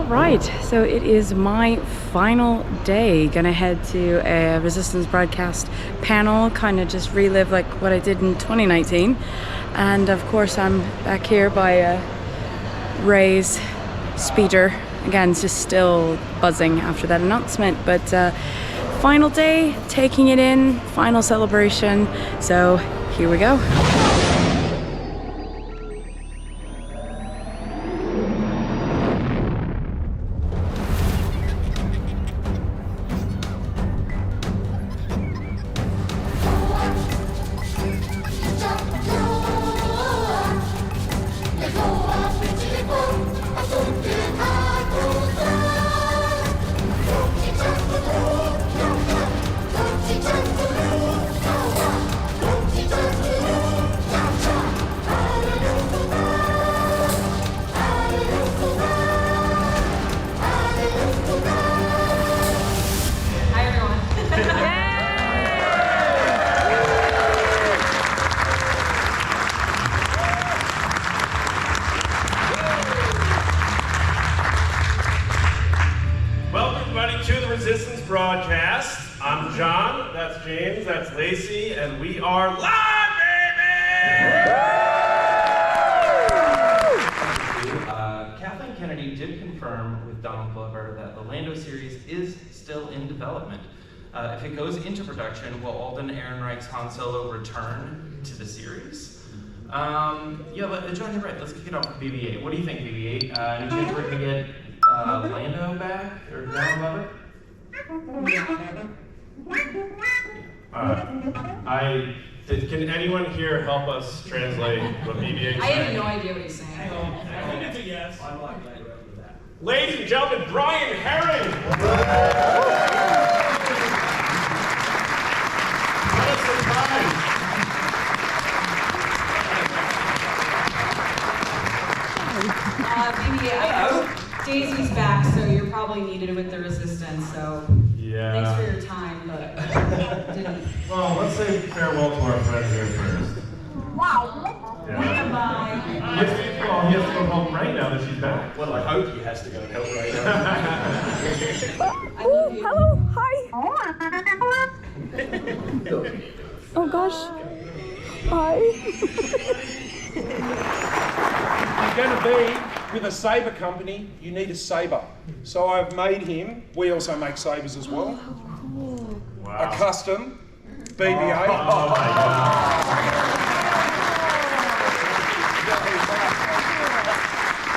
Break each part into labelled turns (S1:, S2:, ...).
S1: All right, so it is my final day. Gonna head to a Resistance broadcast panel, kind of just relive like what I did in 2019. And of course I'm back here by Ray's speeder. Again, it's just still buzzing after that announcement, but final day, taking it in, final celebration. So here we go.
S2: Broadcast. I'm John, that's James, that's Lacey, and we are live, baby!
S3: Kathleen Kennedy did confirm with Donald Glover that the Lando series is still in development. If it goes into production, will Alden Ehrenreich's Han Solo return to the series? John, you're right. Let's kick it off with BB-8. What do you think, BB-8? Any chance we're gonna get Lando back or Donald Glover?
S2: Can anyone here help us translate what BB-8 is saying?
S4: I have no idea what he's saying.
S5: I think it's a yes. I'm like that.
S2: Ladies and gentlemen, Brian Herring! What a surprise!
S4: BB-8, Daisy's back, so you're probably needed with the Resistance, so
S2: yeah.
S4: Thanks for your time, but didn't.
S2: Well, let's say farewell to our friend here first.
S4: Wow.
S2: Yeah.
S4: Goodbye.
S2: He has to go home right now that she's back.
S5: Well, I hope he has to go and help right now.
S4: I love you.
S1: Hello, hi. Oh gosh. Hi.
S6: If you're going to be with a saber company, you need a saber. So I've made him, we also make sabers as well,
S2: Wow.
S6: a custom BB-8.
S2: Oh my God.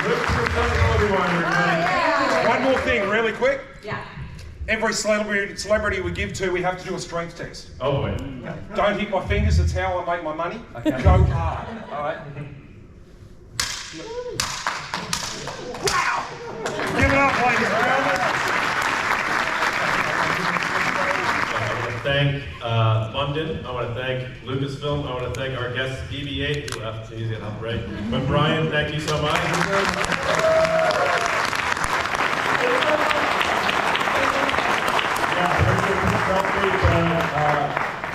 S2: Looks for some Obi-Wan.
S6: One more thing, really quick.
S4: Yeah.
S6: Every celebrity we give to, we have to do a strength test.
S2: Oh boy.
S6: Don't hit my fingers, it's how I make my money. Go hard, all right? Wow! Give it up, ladies and gentlemen.
S2: I want to thank London. I want to thank Lucasfilm. I want to thank our guest BB-8 who left. He's gonna help, right? But Brian, thank you so much.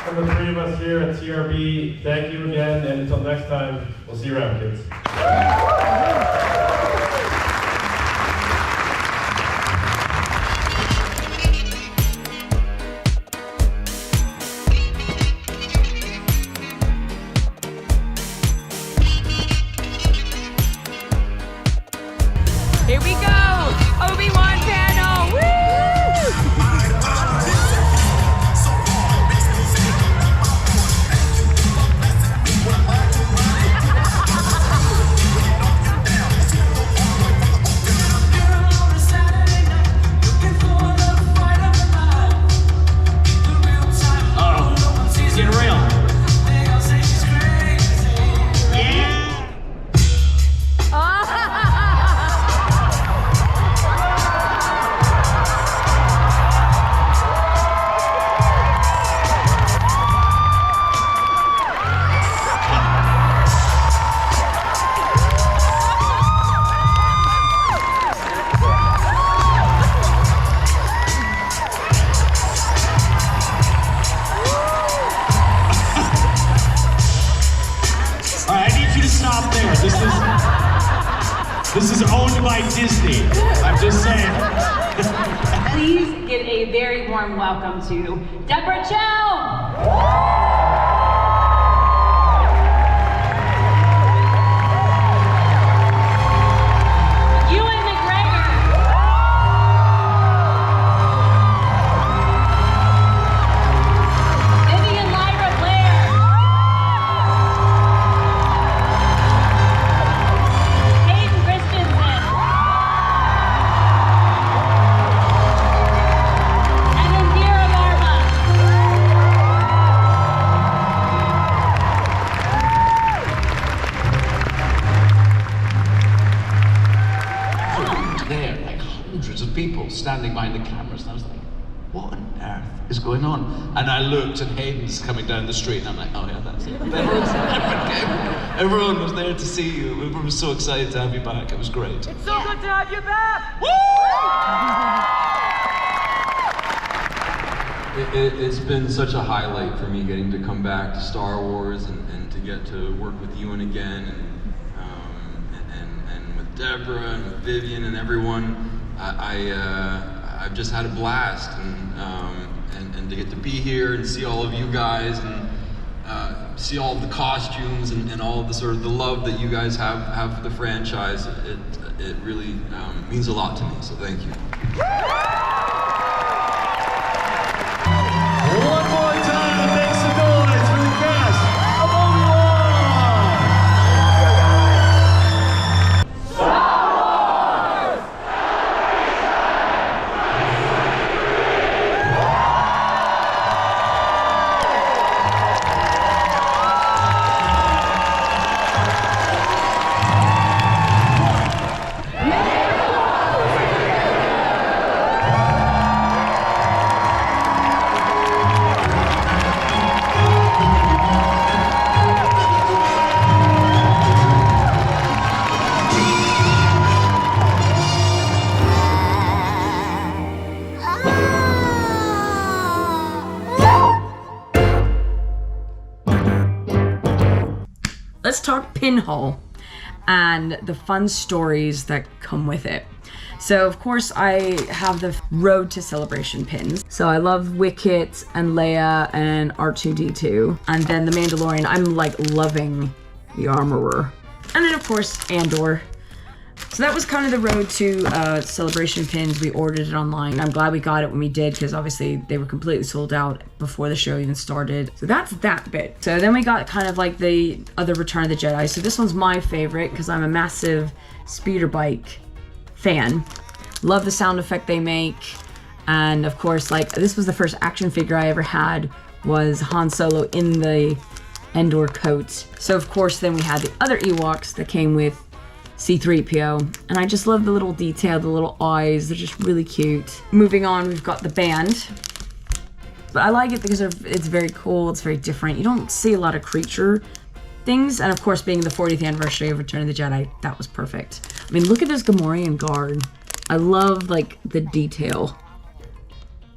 S2: From the three of us here at CRB, thank you again, and until next time, we'll see you around, kids.
S1: Here we go! Obi-Wan Panel! Woo!
S7: I'm just saying.
S8: Please give a very warm welcome to Deborah Chow.
S7: Standing behind the cameras, and I was like, what on earth is going on? And I looked, and Hayden's coming down the street, and I'm like, oh yeah, that's it. Everyone was there to see you. Everyone was so excited to have you back. It was great.
S8: It's so good to have you back!
S9: Woo! It's been such a highlight for me getting to come back to Star Wars and to get to work with Ewan again, and with Deborah and with Vivian and everyone. I've just had a blast, and to get to be here and see all of you guys and see all of the costumes and all of the sort of the love that you guys have for the franchise. It really means a lot to me. So thank you.
S7: One more time, make some noise for the cast of Obi-Wan!
S1: Let's talk Pinhole and the fun stories that come with it. So of course I have the Road to Celebration pins. So I love Wicket and Leia and R2-D2. And then the Mandalorian, I'm like loving the Armorer. And then of course Andor. So that was kind of the Road to Celebration pins. We ordered it online. I'm glad we got it when we did, because obviously they were completely sold out before the show even started. So that's that bit. So then we got kind of like the other Return of the Jedi. So this one's my favorite because I'm a massive speeder bike fan. Love the sound effect they make. And of course, like, this was the first action figure I ever had, was Han Solo in the Endor coat. So of course then we had the other Ewoks that came with C-3PO, and I just love the little detail, the little eyes, they're just really cute. Moving on, we've got the band. But I like it because it's very cool, it's very different. You don't see a lot of creature things, and of course being the 40th anniversary of Return of the Jedi, that was perfect. I mean, look at this Gamorrean guard. I love like the detail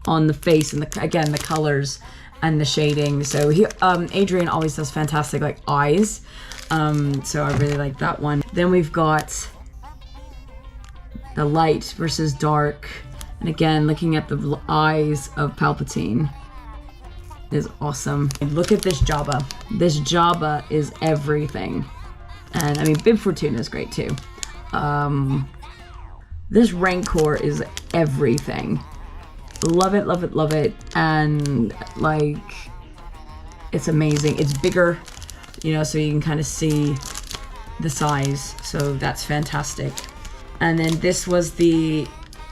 S1: on the face and again the colors and the shading. So Adrian always does fantastic like eyes. So I really like that one. Then we've got the light versus dark. And again, looking at the eyes of Palpatine is awesome. And look at this Jabba. This Jabba is everything. And I mean, Bib Fortuna is great too. This Rancor is everything. Love it, love it, love it. And like, it's amazing. It's bigger, you know, so you can kind of see the size. So that's fantastic. And then this was the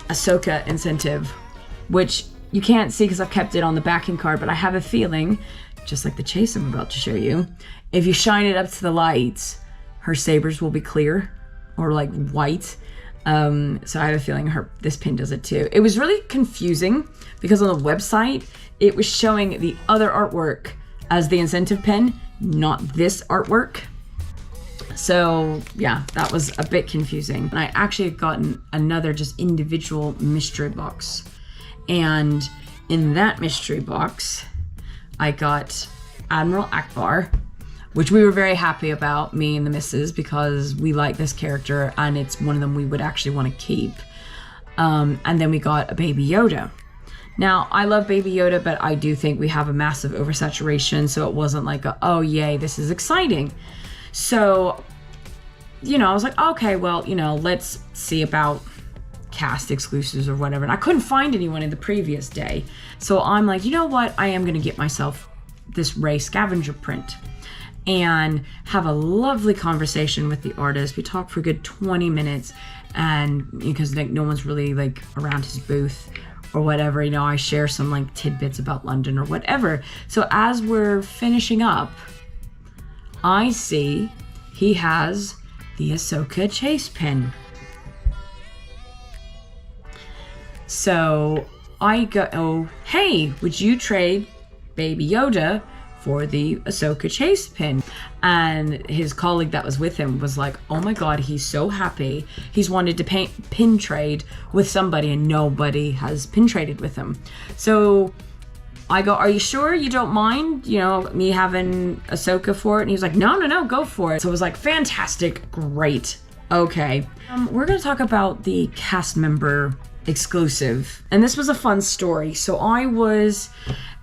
S1: Ahsoka incentive, which you can't see because I've kept it on the backing card, but I have a feeling, just like the chase I'm about to show you, if you shine it up to the lights, her sabers will be clear or like white. So I have a feeling this pin does it too. It was really confusing because on the website, it was showing the other artwork as the incentive pin, not this artwork. So yeah, that was a bit confusing. And I actually had gotten another just individual mystery box. And in that mystery box, I got Admiral Akbar, which we were very happy about, me and the missus, because we like this character and it's one of them we would actually want to keep. And then we got a Baby Yoda. Now, I love Baby Yoda, but I do think we have a massive oversaturation, so it wasn't like, oh, yay, this is exciting. So, you know, I was like, okay, well, you know, let's see about cast exclusives or whatever. And I couldn't find anyone in the previous day. So I'm like, you know what? I am going to get myself this Rey scavenger print and have a lovely conversation with the artist. We talked for a good 20 minutes, and because like no one's really like around his booth or whatever, you know, I share some like tidbits about London or whatever. So as we're finishing up, I see he has the Ahsoka chase pin. So I go, oh, hey, would you trade Baby Yoda for the Ahsoka chase pin? And his colleague that was with him was like, oh my God, he's so happy. He's wanted to pin trade with somebody and nobody has pin traded with him. So I go, are you sure you don't mind, you know, me having Ahsoka for it? And he was like, no, go for it. So it was like, fantastic, great, okay. We're gonna talk about the cast member exclusive. And this was a fun story. So I was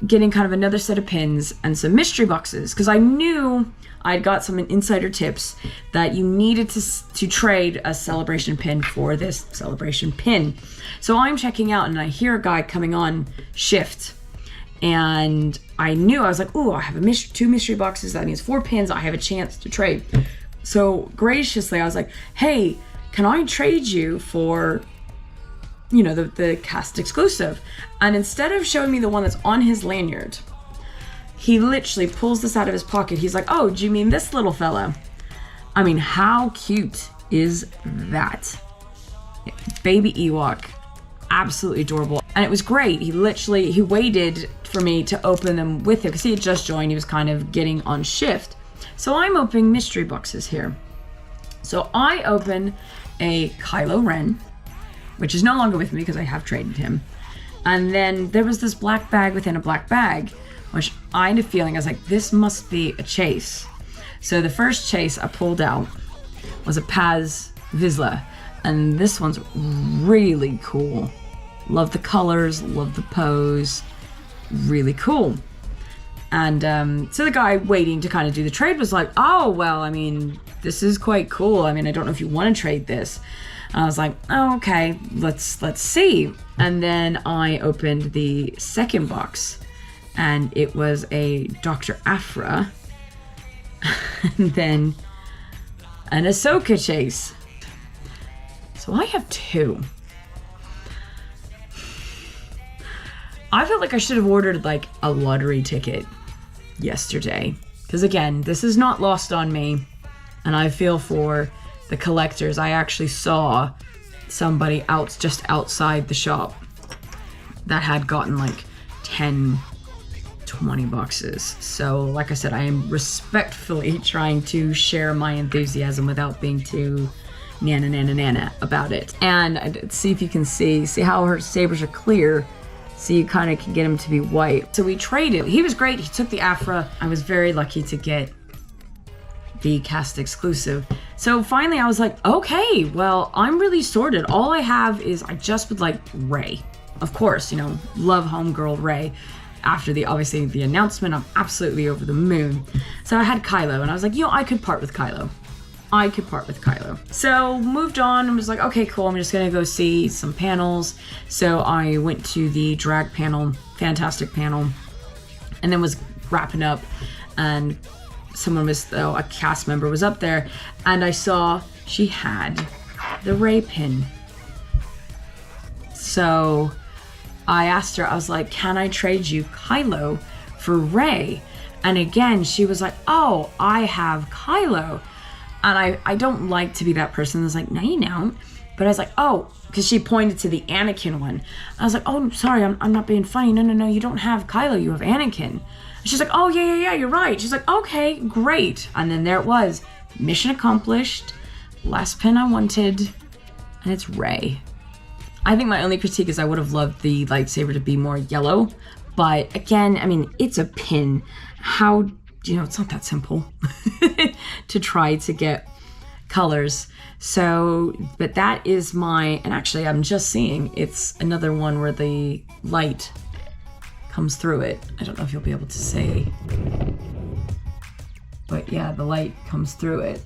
S1: getting kind of another set of pins and some mystery boxes because I knew I'd got some insider tips that you needed to trade a celebration pin for this celebration pin. So I'm checking out and I hear a guy coming on shift. And I knew, I was like, ooh, I have two mystery boxes. That means 4 pins. I have a chance to trade. So graciously, I was like, hey, can I trade you for, you know, the cast exclusive? And instead of showing me the one that's on his lanyard, he literally pulls this out of his pocket. He's like, oh, do you mean this little fella? I mean, how cute is that? Baby Ewok. Absolutely adorable. And it was great. He waited for me to open them with him because he had just joined. He was kind of getting on shift. So I'm opening mystery boxes here. So I open a Kylo Ren, which is no longer with me because I have traded him. And then there was this black bag within a black bag, which I had a feeling, I was like, this must be a chase. So the first chase I pulled out was a Paz Vizsla. And this one's really cool. Love the colors, love the pose, really cool. And so the guy waiting to kind of do the trade was like, oh, well, I mean, this is quite cool. I mean, I don't know if you want to trade this. And I was like, oh, okay, let's see. And then I opened the second box and it was a Dr. Aphra and then an Ahsoka chase. So I have 2. I felt like I should have ordered like a lottery ticket yesterday. Because again, this is not lost on me. And I feel for the collectors. I actually saw somebody just outside the shop that had gotten like 10, 20 boxes. So like I said, I am respectfully trying to share my enthusiasm without being too nana about it. And see if you can see how her sabers are clear, so you kind of can get him to be white. So we traded. He was great. He took the Aphra. I was very lucky to get the cast exclusive. So finally I was like, okay, well, I'm really sorted. All I have is I just would like Rey. Of course, you know, love homegirl Rey. After obviously the announcement, I'm absolutely over the moon. So I had Kylo and I was like, you know, I could part with Kylo. So moved on and was like, okay, cool. I'm just gonna go see some panels. So I went to the drag panel, fantastic panel, and then was wrapping up and a cast member was up there and I saw she had the Rey pin. So I asked her, I was like, can I trade you Kylo for Rey? And again, she was like, oh, I have Kylo. And I don't like to be that person that's like, no, you don't. But I was like, oh, because she pointed to the Anakin one. I was like, oh, sorry, I'm not being funny. No, you don't have Kylo, you have Anakin. And she's like, oh, yeah, you're right. She's like, okay, great. And then there it was, mission accomplished, last pin I wanted, and it's Rey. I think my only critique is I would have loved the lightsaber to be more yellow. But again, I mean, it's a pin. How, you know, it's not that simple to try to get colors. So, but that is my, and actually I'm just seeing, it's another one where the light comes through it. I don't know if you'll be able to see, but yeah, the light comes through it.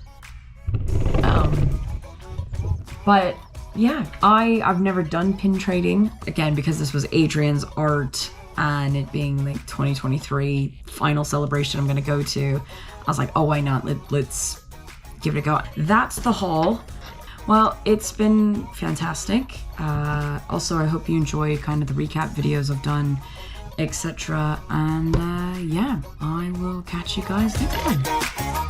S1: But yeah, I've never done pin trading, again, because this was Adrian's art and it being like 2023 final celebration I'm gonna go to. I was like, oh, why not? Let's give it a go. That's the haul. Well, it's been fantastic. Also, I hope you enjoy kind of the recap videos I've done, etc. And yeah, I will catch you guys next time.